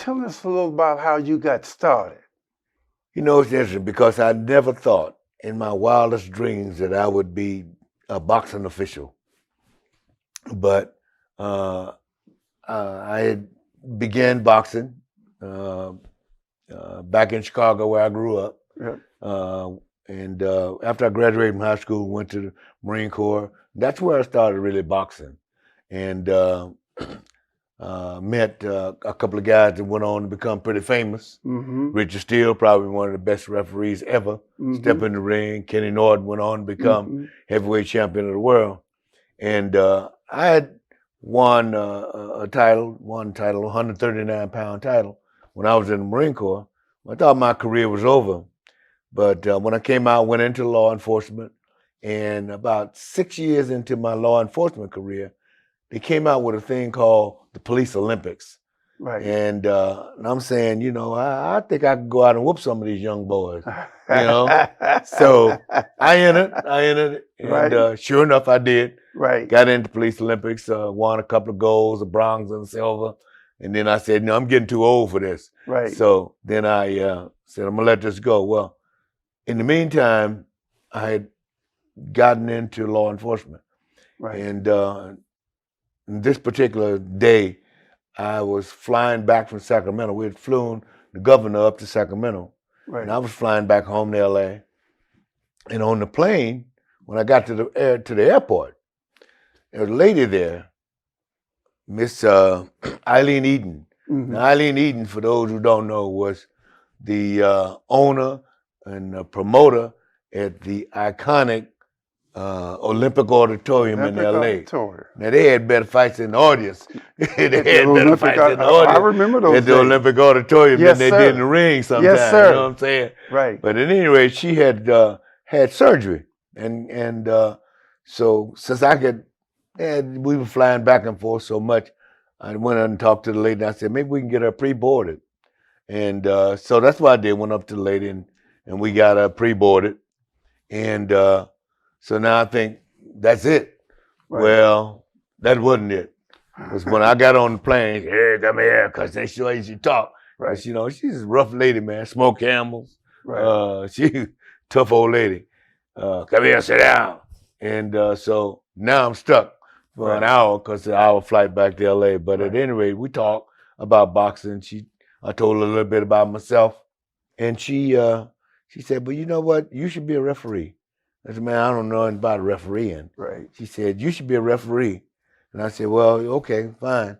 Tell us a little about how you got started. You know, it's interesting because I never thought in my wildest dreams that I would be a boxing official. But I began boxing back in Chicago where I grew up. Yep. And after I graduated from high school, went to the Marine Corps. That's where I started really boxing. And met a couple of guys that went on to become pretty famous. Mm-hmm. Richard Steele, probably one of the best referees ever, step in the ring. Kenny Norton went on to become heavyweight champion of the world. And I had won a title, 139-pound title, when I was in the Marine Corps. I thought my career was over. But when I came out, went into law enforcement. And about 6 years into my law enforcement career, they came out with a thing called the Police Olympics. Right. And I'm saying, you know, I think I could go out and whoop some of these young boys, you know? So I entered, and right. Sure enough, I did. Right. Got into Police Olympics, won a couple of golds, a bronze and silver. And then I said, no, I'm getting too old for this. Right. So then I said, I'm gonna let this go. Well, in the meantime, I had gotten into law enforcement. Right. And this particular day, I was flying back from Sacramento. We had flown the governor up to Sacramento. Right. And I was flying back home to LA. And on the plane, when I got to the airport, there was a lady there, Miss Eileen Eden. Mm-hmm. Now, Eileen Eden, for those who don't know, was the owner and promoter at the iconic Olympic Auditorium in LA. Now they had better fights in the audience. They had better fights in the audience. I remember those at the Olympic Auditorium yes, than they did in the ring sometimes. Yes, sir. You know what I'm saying? Right. But at any rate, she had had surgery, and so since we were flying back and forth so much, I went up and talked to the lady. And I said maybe we can get her pre-boarded, and so that's what I did. Went up to the lady and we got her pre-boarded, and so now I think that's it. Right. Well, that wasn't it. Because when I got on the plane, hey, come here, because they sure as you talk. Right. You know, she's a rough lady, man. Smoke camels. Right. She tough old lady. Come here, sit down. And so now I'm stuck for an hour because the hour flight back to LA. But at any rate, we talked about boxing. I told her a little bit about myself. And she said, well, you know what? You should be a referee. I said, man, I don't know anything about refereeing. Right. She said, you should be a referee. And I said, well, okay, fine.